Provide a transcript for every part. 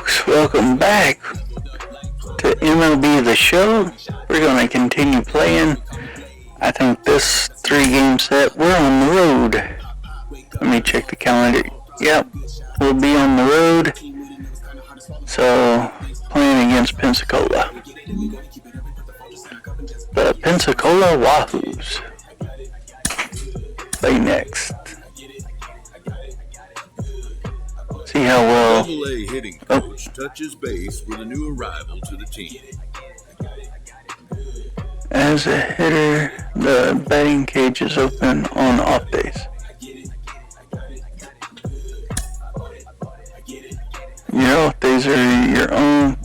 folks, welcome back to MLB The Show. We're going to continue playing. I think this 3-game set, we're on the road. Let me check the calendar. Yep, we'll be on the road. So, playing against Pensacola. The Pensacola Wahoos play next. See how well. AA hitting coach touches base with a new arrival to the team. As a hitter, the batting cage is open on off days. Your off days are your own.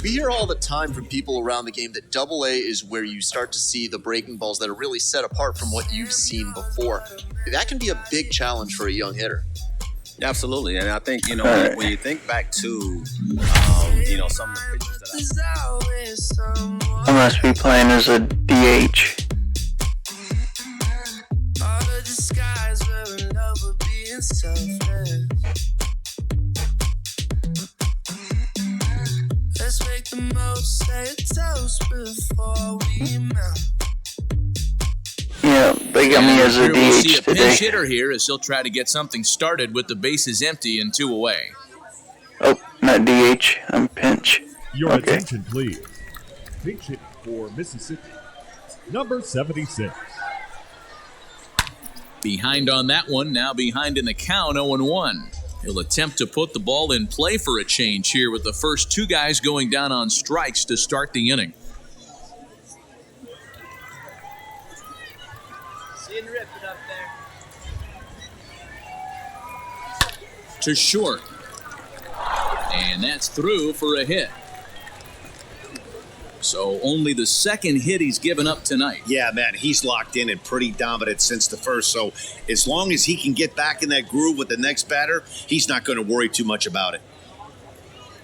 We hear all the time from people around the game that AA is where you start to see the breaking balls that are really set apart from what you've seen before. That can be a big challenge for a young hitter. Absolutely, and I think, when you think back to, some of the pitches that I must be playing as a DH. Let's make the most, say a toast before we melt. Yeah, they got me as a DH we'll see a today. pinch hitter here as he'll try to get something started with the bases empty and 2 away. Oh, not DH, I'm pinch. Your Okay. attention, please. Pinch hit for Mississippi, number 76. Behind on that one, now behind in the count, 0-1. He'll attempt to put the ball in play for a change here with the first 2 guys going down on strikes to start the inning. Seeing rip it up there. To short. And that's through for a hit. So only the second hit he's given up tonight. Yeah, man, he's locked in and pretty dominant since the first. So as long as he can get back in that groove with the next batter, he's not going to worry too much about it.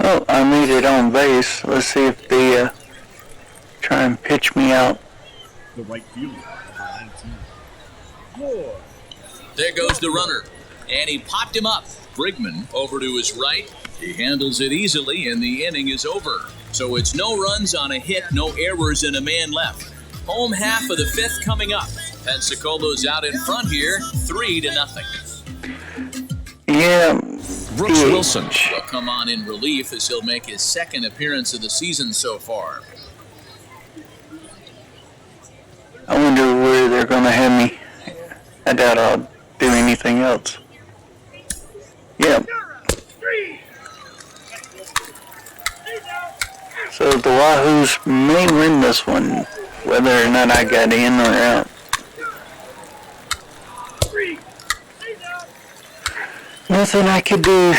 Oh, I made it on base. Let's see if they try and pitch me out. The right fielder, number 19. Floyd. There goes the runner. And he popped him up. Brigman over to his right. He handles it easily, and the inning is over. So it's no runs on a hit, no errors, and a man left. Home half of the 5th coming up. Pensacola's out in front here, 3-0. Yeah. Brooks Wilson will come on in relief as he'll make his 2nd appearance of the season so far. I wonder where they're going to have me. I doubt I'll do anything else. Yeah. So the Wahoos may win this one, whether or not I got in or out. Nothing I could do.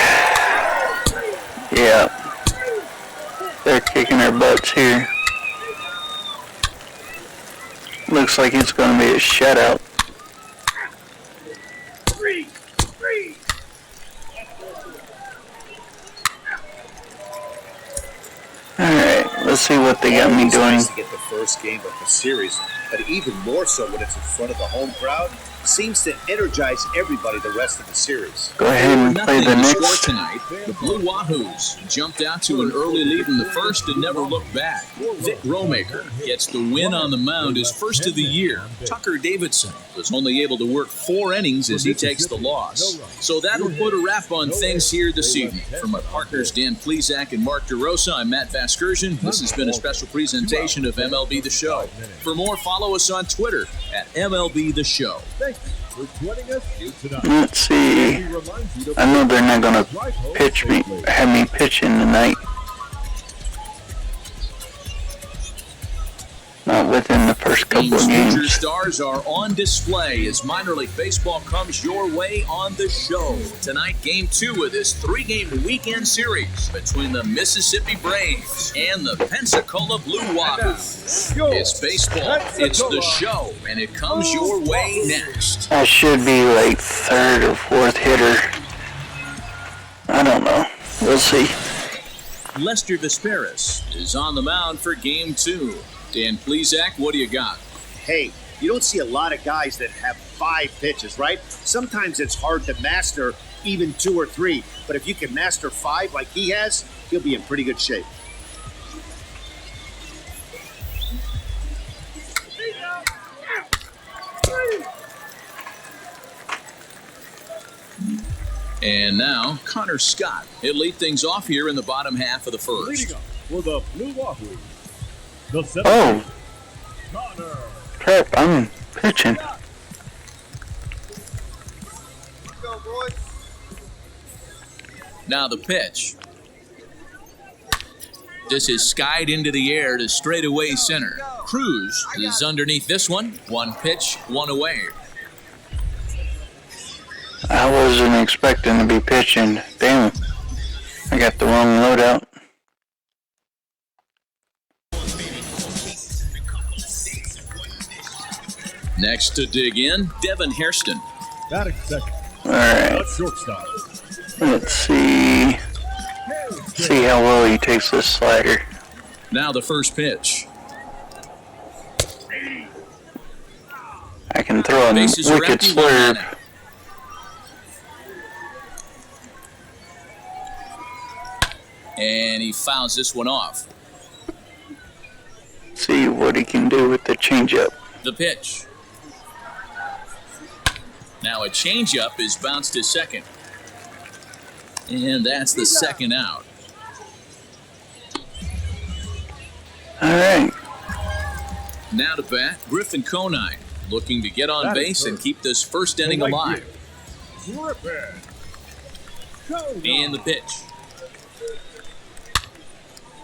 Yeah. They're kicking their butts here. Looks like it's going to be a shutout. Alright, let's see what they got me doing. Nice to get the first game of the series, but even more so when it's in front of the home crowd, seems to energize everybody the rest of the series. Go ahead and play the Nothing to next. score tonight. The Blue Wahoos jumped out to an early lead in the first and never looked back. Vic Romaker gets the win on the mound, his first of the year. Tucker Davidson was only able to work 4 innings as he takes the loss. So that'll put a wrap on things here this evening. For my partners Dan Plezak and Mark DeRosa, I'm Matt Vasgersian. This has been a special presentation of MLB The Show. For more, follow us on Twitter at MLB The Show. Thank you for joining us here tonight. Let's see. I know they're not going to have me pitching tonight. Not within the first couple of Team's future games. stars are on display as minor league baseball comes your way on the show. Tonight, game 2 of this 3-game weekend series between the Mississippi Braves and the Pensacola Blue Wahoos. It's baseball, it's the show, and it comes your way next. I should be like 3rd or 4th hitter. I don't know. We'll see. Lester Vesperis is on the mound for game 2. Dan Plezak, what do you got? Hey, you don't see a lot of guys that have 5 pitches, right? Sometimes it's hard to master even 2 or 3. But if you can master 5 like he has, he'll be in pretty good shape. And now, Connor Scott. He'll lead things off here in the bottom half of the first. Leading up for the Blue Wahoo, the 7th Oh, Connor. crap, I'm pitching. Go, boys. Now the pitch. This is skied into the air to straightaway center. Cruz is underneath this one. 1 pitch, 1 away. I wasn't expecting to be pitching. Damn, I got the wrong loadout. Next to dig in, Devin Hairston. Batting second. All right, The shortstop. let's see how well he takes this slider. Now the first pitch. I can throw a Bases are wicked empty, 1 slurve. man. And he fouls this one off. See what he can do with the changeup. The pitch. Now a changeup is bounced to second. And that's the second out. All right, Now to bat, Griffin Conine, looking to get on base and keep this first inning alive. Griffin. And the pitch.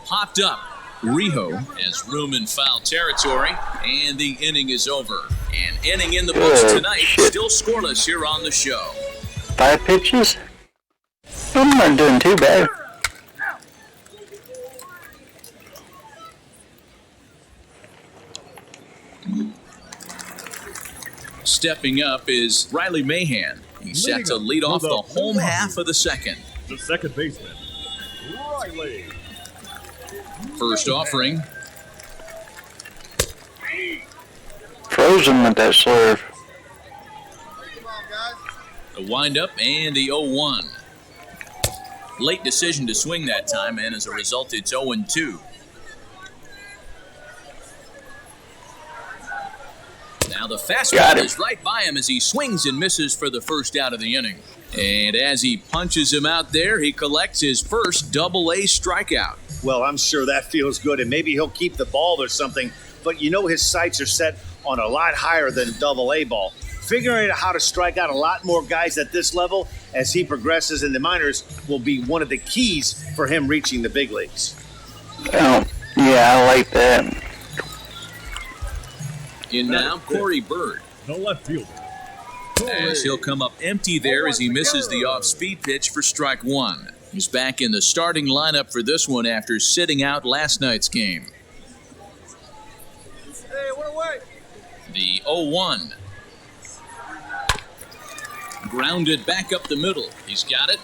Popped up. Rijo has room in foul territory, and the inning is over. An inning in the books Good tonight, shit. still scoreless here on the show. 5 pitches. I'm not doing too bad. Stepping up is Riley Mahan. He's set to lead off the home half of the second. The second baseman, Riley. First offering. Frozen with that slurve. The windup and the 0-1. Late decision to swing that time, and as a result, it's 0-2. Now the fastball is right by him as he swings and misses for the first out of the inning. And as he punches him out there, he collects his first Double-A strikeout. Well, I'm sure that feels good, and maybe he'll keep the ball or something. But you know his sights are set on a lot higher than Double-A ball. Figuring out how to strike out a lot more guys at this level as he progresses in the minors will be one of the keys for him reaching the big leagues. Oh, yeah, I like that. In now, Corey Bird. The left fielder. As he'll come up empty there as he misses the off-speed pitch for strike 1. He's back in the starting lineup for this one after sitting out last night's game. The 0-1. Grounded back up the middle. He's got it.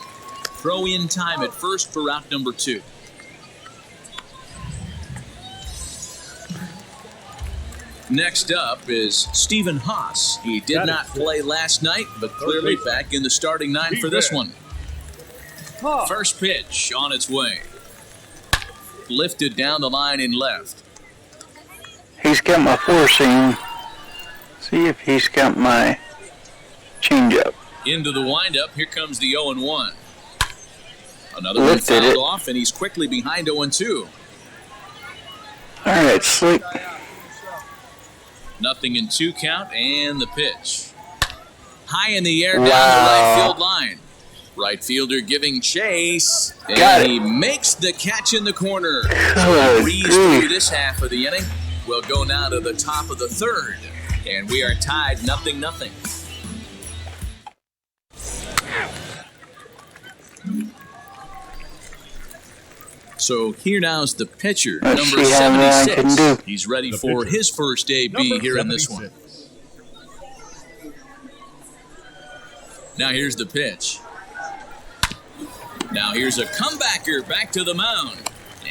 Throw in time at first for out number 2. Next up is Stephen Haas. He did not play last night, but clearly back in the starting 9 for this one. First pitch on its way. Lifted down the line in left. He's got my 4-seam. See if he's got my changeup. Into the windup. Here comes the 0-1. Another Lifted one fouled it. off, and he's quickly behind 0-2. All right, slick. Nothing in 2 count, and the pitch. High in the air down Wow. the right field line. Right fielder giving chase, Got and it. he makes the catch in the corner. Good Breeze grief. through this half of the inning. We'll go now to the top of the third, and we are tied 0-0. So here now is the pitcher, Let's number see how I can 76. do. He's ready The for pitcher, his first AB Number here in this one. 76. Now here's the pitch. Now here's a comebacker back to the mound.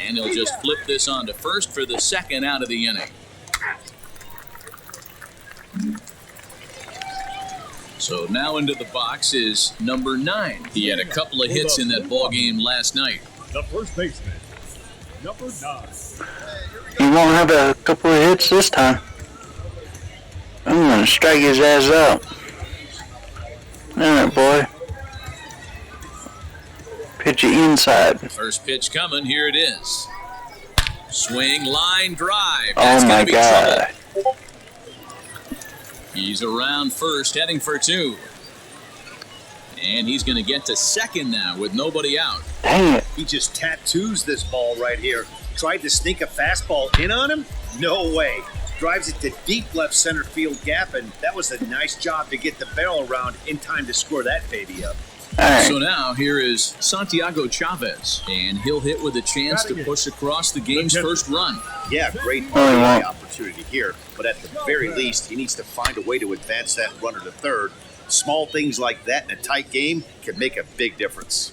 And he'll just flip this on to first for the second out of the inning. So now into the box is number 9. He had a couple of hits in that ball game last night. The first baseman, number 9. He won't have a couple of hits this time. I'm going to strike his ass out. Alright, boy. Pitch it inside. First pitch coming. Here it is. Swing, line, drive. Oh That's my gonna be God. trouble. He's around first, heading for 2. And he's going to get to second now with nobody out. Dang it. He just tattoos this ball right here. Tried to sneak a fastball in on him? No way. Drives it to deep left center field gap, and that was a nice job to get the barrel around in time to score that baby up. Alright. So now here is Santiago Chavez, and he'll hit with a chance to push across the game's first run. Yeah, great Oh, he RBI won't. opportunity here, but at the very least, he needs to find a way to advance that runner to third. Small things like that in a tight game can make a big difference.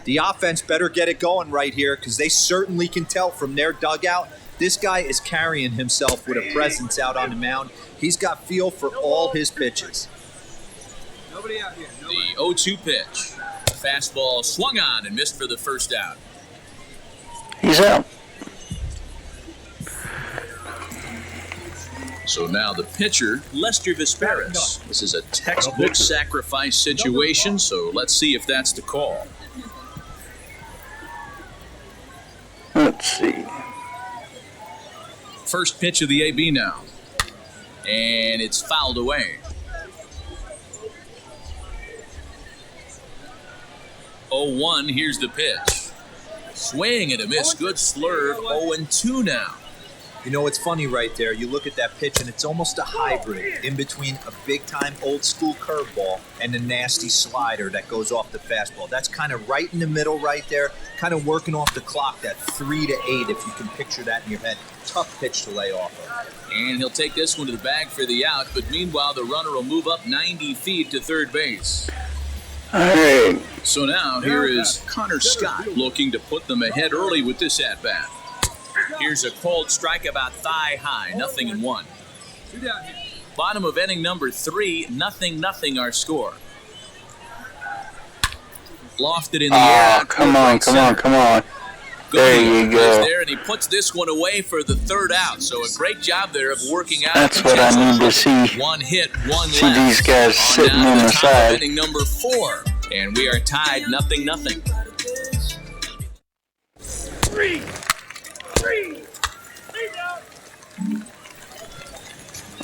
The offense better get it going right here because they certainly can tell from their dugout. This guy is carrying himself with a presence out on the mound. He's got feel for all his pitches. The 0-2 pitch. Fastball swung on and missed for the first out. He's out. So now the pitcher, Lester Vesperis. This is a textbook sacrifice situation, so let's see if that's the call. Let's see. First pitch of the AB now. And it's fouled away. 0-1, here's the pitch. Swing and a miss, good slurve, 0-2 now. You know, it's funny right there. You look at that pitch, and it's almost a hybrid in between a big-time old-school curveball and a nasty slider that goes off the fastball. That's kind of right in the middle right there, kind of working off the clock, that 3 to 8, if you can picture that in your head. Tough pitch to lay off of. And he'll take this one to the bag for the out, but meanwhile, the runner will move up 90 feet to third base. Alright. So now here is Connor Scott looking to put them ahead early with this at-bat. Here's a cold strike about thigh high, 0-1. Bottom of inning number 3, 0-0 our score. Lofted in the air. Oh, come on. There you go. There, and he puts this one away for the third out. So a great job there of working out. That's what I need to see. One hit, one See left. these guys sitting On on the top of side. inning number 4, and we are tied 0-0.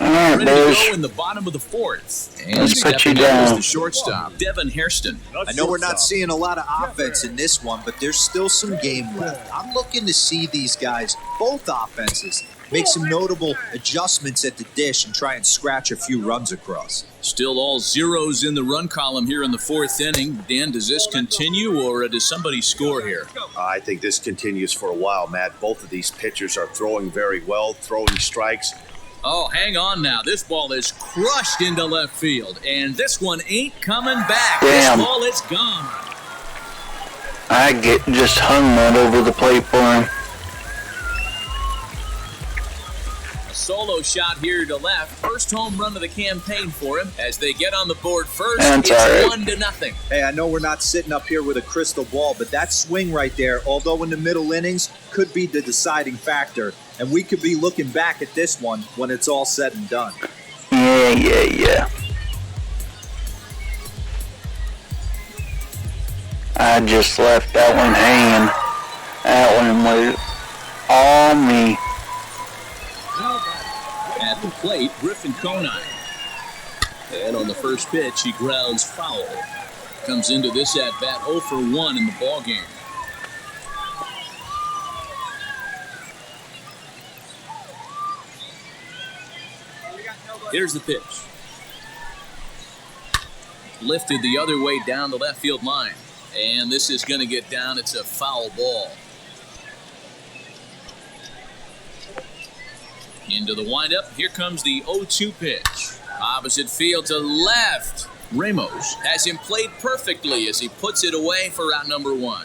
Alright, Ready to go boys. in the bottom of the 4th. And Let's put you stepping up is down. the shortstop, Devin Hairston. I know we're not seeing a lot of offense in this one, but there's still some game left. I'm looking to see these guys, both offenses, make some notable adjustments at the dish and try and scratch a few runs across. Still all zeros in the run column here in the 4th inning. Dan, does this continue, or does somebody score here? I think this continues for a while, Matt. Both of these pitchers are throwing very well, throwing strikes. Oh, hang on now. This ball is crushed into left field, and this one ain't coming back. Damn. This ball is gone. I just hung that over the plate for him. A solo shot here to left. First home run of the campaign for him. As they get on the board first, That's it's all right. 1-0. Hey, I know we're not sitting up here with a crystal ball, but that swing right there, although in the middle innings, could be the deciding factor. And we could be looking back at this one when it's all said and done. Yeah. I just left that one hanging. That one was all me. At the plate, Griffin Conine. And on the first pitch, he grounds foul. Comes into this at-bat 0 for 1 in the ballgame. Here's the pitch. Lifted the other way down the left field line. And this is going to get down. It's a foul ball. Into the windup. Here comes the 0-2 pitch. Opposite field to left. Ramos has him played perfectly as he puts it away for out number 1.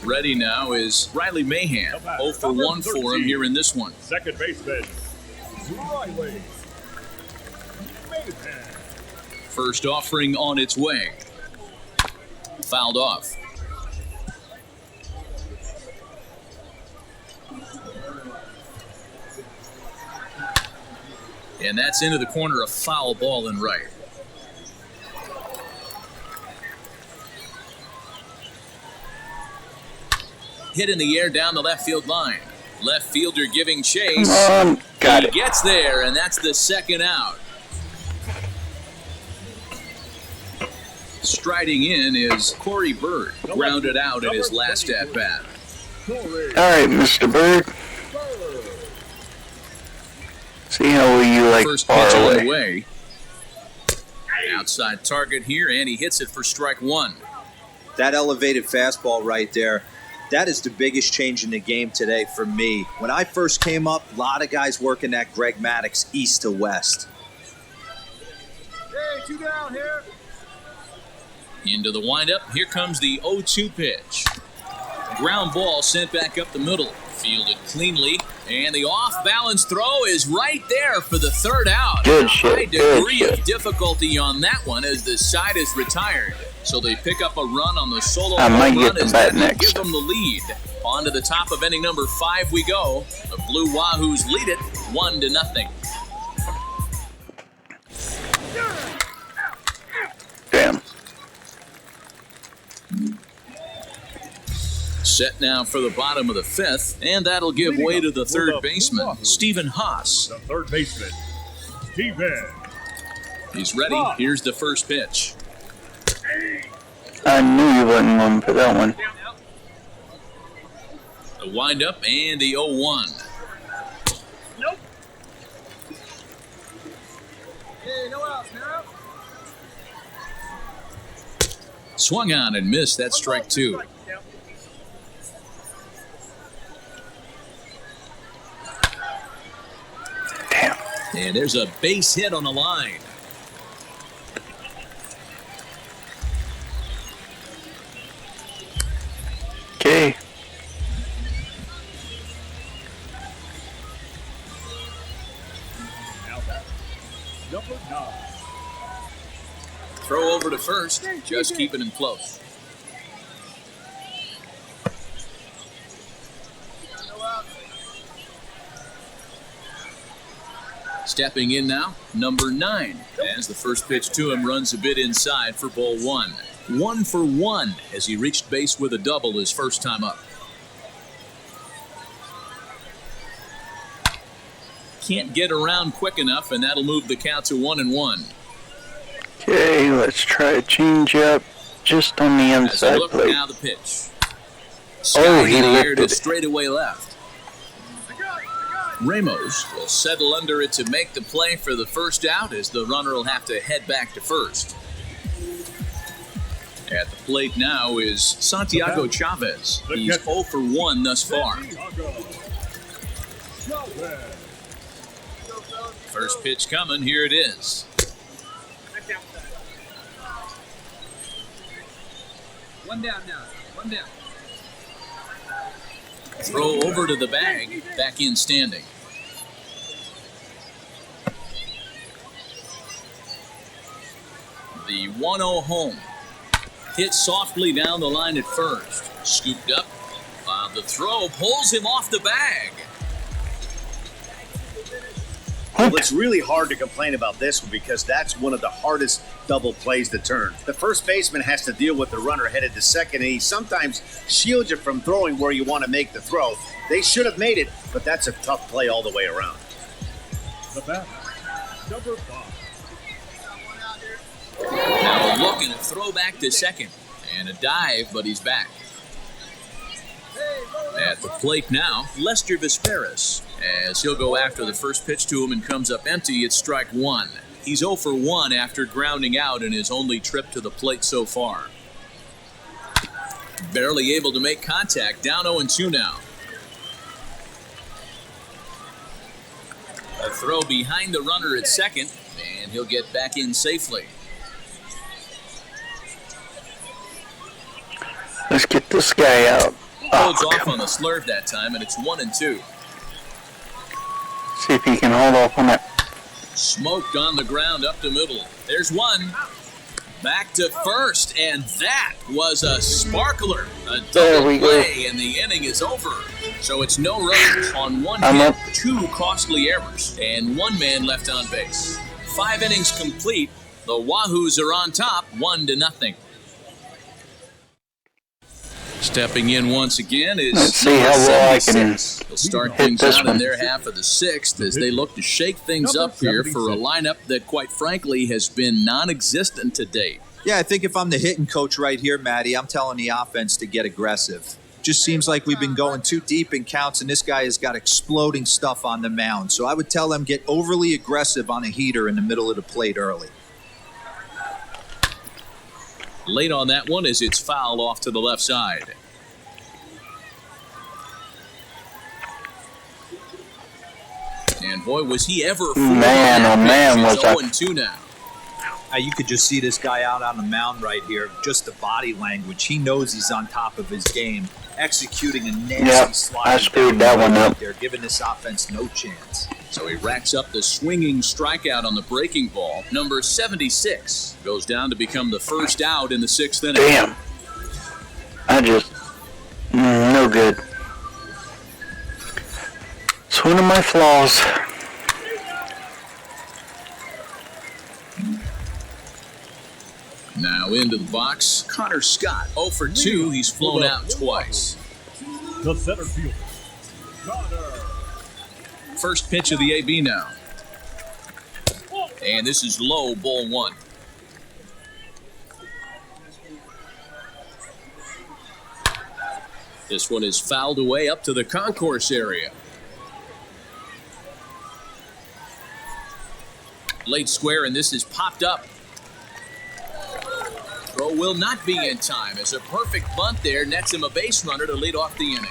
Ready now is Riley Mahan. 0 for 1 for him here in this one. Second baseman, Riley Mahan. First offering on its way. Fouled off. And that's into the corner, a foul ball in right. Hit in the air down the left field line. Left fielder giving chase. Come on, got He it. gets there, and that's the second out. Striding in is Corey Bird, grounded out in his last at-bat. All right, Mr. Bird. See how you like First far pitch on the away. way. Outside target here, and he hits it for strike one. That elevated fastball right there, that is the biggest change in the game today for me. When I first came up, a lot of guys working that Greg Maddox east to west. Hey, 2 down here. Into the windup, here comes the 0-2 pitch. Ground ball sent back up the middle. Fielded cleanly, and the off-balance throw is right there for the third out. Good shit, High good degree shit. of difficulty on that one as the side is retired. So they pick up a run on the solo I might home get run the as bat that will next. give them the lead. On to the top of inning number 5 we go. The Blue Wahoos lead it 1-0. Damn. Set now for the bottom of the 5th, and that'll give way to the third baseman, Stephen Haas. The third baseman, Steven. He's ready. Here's the first pitch. I knew you wasn't going for that one. The windup and the 0-1. Nope. Hey, no outs, no out. Swung on and missed. That's strike 2. Damn. And there's a base hit on the line. Okay. Now back. Number 9. Throw over to first, just keeping him close. Stepping in now, number 9, as the first pitch to him runs a bit inside for ball 1. 1 for 1 as he reached base with a double his first time up. Can't get around quick enough, and that'll move the count to 1-1. Okay, let's try a change up just on the As they inside look plate. now, the pitch. Oh, he in the air lifted to it. straightaway left. Ramos will settle under it to make the play for the first out, as the runner will have to head back to first. At the plate now is Santiago Chavez. He's 0 for 1 thus far. First pitch coming, here it is. One down now. One down. Throw over to the bag, back in standing. The 1-0 home. Hit softly down the line at first. Scooped up. The throw pulls him off the bag. Well, it's really hard to complain about this one because that's one of the hardest double plays to turn. The first baseman has to deal with the runner headed to second, and he sometimes shields you from throwing where you want to make the throw. They should have made it, but that's a tough play all the way around. The batter, number 5. Now a look and a throw back to second. And a dive, but he's back. At the plate now, Lester Vesperis, as he'll go after the first pitch to him and comes up empty. It's strike 1. He's 0 for 1 after grounding out in his only trip to the plate so far. Barely able to make contact, down 0-2 now. A throw behind the runner at second, and he'll get back in safely. Let's get this guy out. Holds off on the slurve that time, and it's 1-2. See if he can hold off on that. Smoked on the ground up the middle. There's one. Back to first, and that was a sparkler. A double play, and the inning is over. So it's no runs on one hit, 2 costly errors, and 1 man left on base. 5 innings complete. The Wahoos are on top, 1-0. Stepping in once again is let's see how well I can They'll start things out in their half of the 6th as they look to shake things up here for a lineup that, quite frankly, has been non-existent to date. Yeah, I think if I'm the hitting coach right here, Matty, I'm telling the offense to get aggressive. Just seems like we've been going too deep in counts, and this guy has got exploding stuff on the mound. So I would tell them get overly aggressive on a heater in the middle of the plate early. Late on that one as it's fouled off to the left side. And boy, was he ever man, oh man, was that 0-2 now. You could just see this guy out on the mound right here. Just the body language. He knows he's on top of his game. Executing a nasty slide. I screwed that one up. They're giving this offense no chance. So he racks up the swinging strikeout on the breaking ball. Number 76 goes down to become the first out in the 6th inning. Damn. I just... no good. It's one of my flaws. Now into the box, Connor Scott. 0 for 2. He's flown out twice. The center fielder, Connor. First pitch of the AB now. And this is low, ball 1. This one is fouled away up to the concourse area. Late square, and this is popped up. Throw will not be in time as a perfect bunt there nets him a base runner to lead off the inning.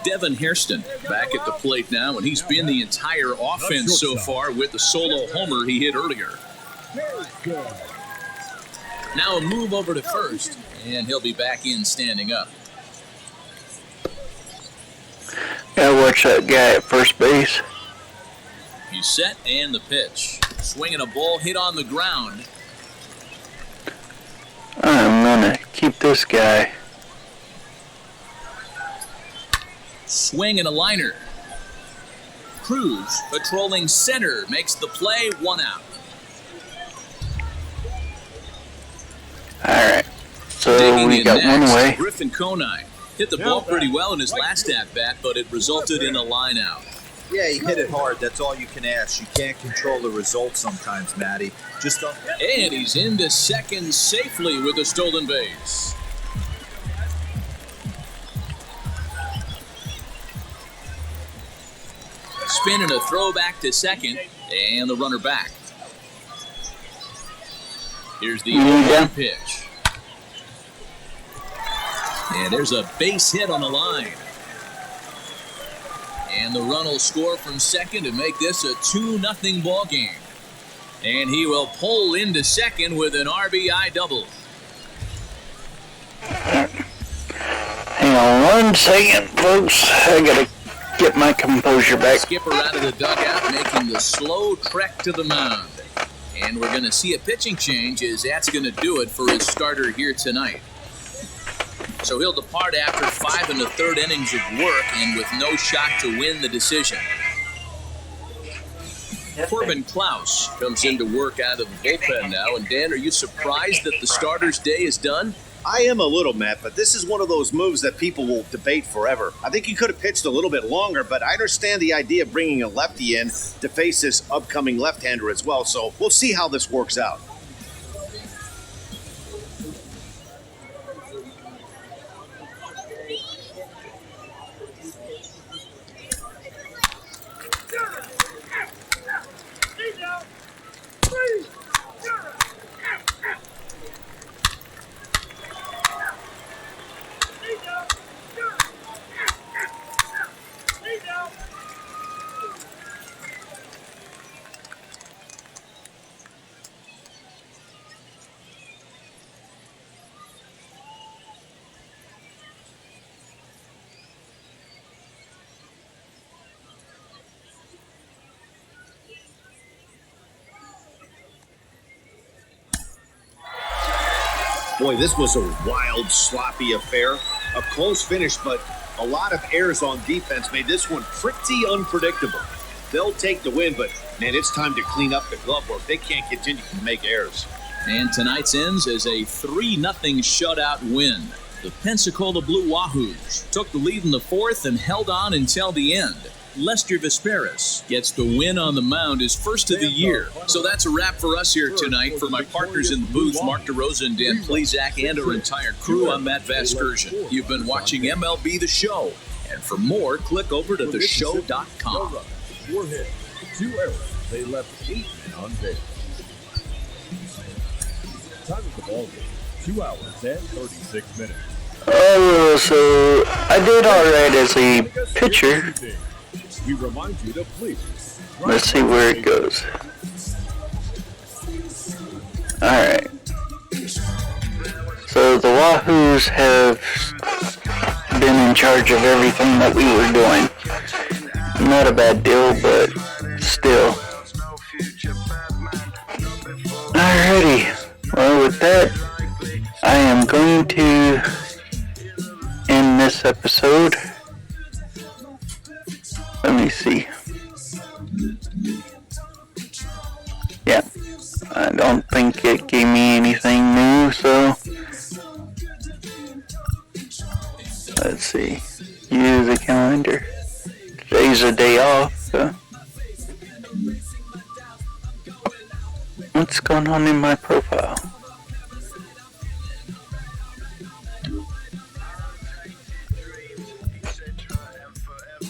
Devin Hairston back at the plate now, and he's been the entire offense so far with the solo homer he hit earlier. Now a move over to first, and he'll be back in standing up. Gotta watch that guy at first base. He's set, and the pitch. Swinging a ball hit on the ground. I'm gonna keep this guy. Swing and a liner. Cruz patrolling center makes the play, 1 out. Alright, so Digging we in got next, one away. Griffin Conine hit the ball pretty well in his last at-bat, but it resulted in a line out. Yeah, he hit it hard. That's all you can ask. You can't control the result sometimes, Matty. Just don't. And he's into second safely with a stolen base. Spin and a throw back to second, and the runner back. Here's the 0-1 pitch. And there's a base hit on the line. And the run will score from second to make this a 2-0 ball game. And he will pull into second with an RBI double. Hang on 1 second, folks. I gotta get my composure back. Skipper out of the dugout making the slow trek to the mound. And we're going to see a pitching change as that's going to do it for his starter here tonight. So he'll depart after 5 1/3 innings of work and with no shot to win the decision. Corbin Klaus comes into work out of the bullpen now. And Dan, are you surprised that the starter's day is done? I am a little, Matt, but this is one of those moves that people will debate forever. I think he could have pitched a little bit longer, but I understand the idea of bringing a lefty in to face this upcoming left-hander as well, so we'll see how this works out. Boy, this was a wild, sloppy affair. A close finish, but a lot of errors on defense made this one pretty unpredictable. They'll take the win, but, man, it's time to clean up the glove work. They can't continue to make errors. And tonight's ends as a 3-0 shutout win. The Pensacola Blue Wahoos took the lead in the fourth and held on until the end. Lester Vesperis gets the win on the mound, his first of the year. So that's a wrap for us here tonight. For my partners in the booth, Mark DeRosa and Dan Plezak, and our entire crew, I'm Matt Vasgersian. You've been watching MLB The Show. And for more, click over to theshow.com. 4 hits, 2 errors. They left 8 men on base. Time of the ball game, 2 hours and 36 minutes. Oh, so I did alright as a pitcher. We remind you to please. Let's see where it goes. Alright. So the Wahoos have been in charge of everything that we were doing. Not a bad deal, but still. Alrighty. Well, with that, I am going to end this episode. Let me see. Yeah, I don't think it gave me anything new, so let's see. Use the calendar. Today's a day off, so what's going on in my profile?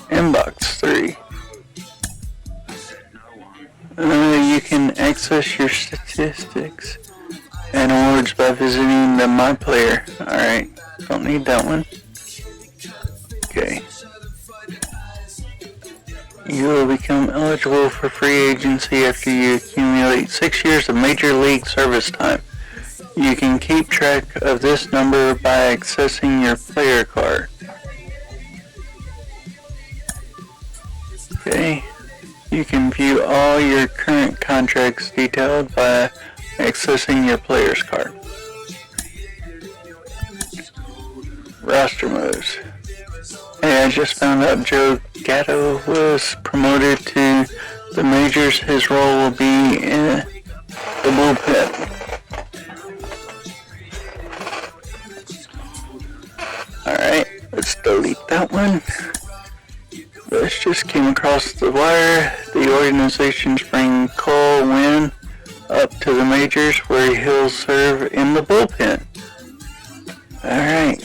Inbox 3. You can access your statistics and awards by visiting the My Player. Alright, don't need that one. Okay. You will become eligible for free agency after you accumulate 6 years of Major League service time. You can keep track of this number by accessing your player card. Okay. You can view all your current contracts detailed by accessing your player's card. Roster moves. Hey, I just found out Joe Gatto was promoted to the majors. His role will be in the bullpen. Alright, let's delete that one. This just came across the wire. The organization's bringing Cole Winn up to the majors where he'll serve in the bullpen. Alright.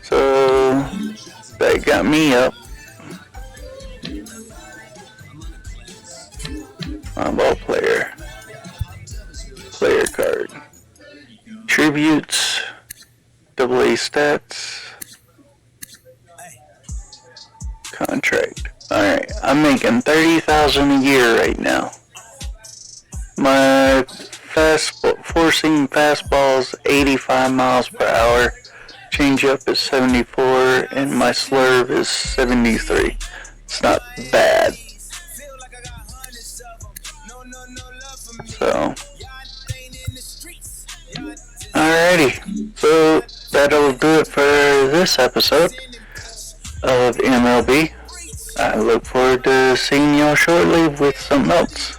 So that got me up. My ball player. Player card. Tributes. AA stats. Contract. Alright, I'm making $30,000 a year right now. My forcing fastball is 85 miles per hour. Changeup is 74, and my slurve is 73. It's not bad. So, alrighty. So that'll do it for this episode of MLB. I look forward to seeing y'all shortly with something else.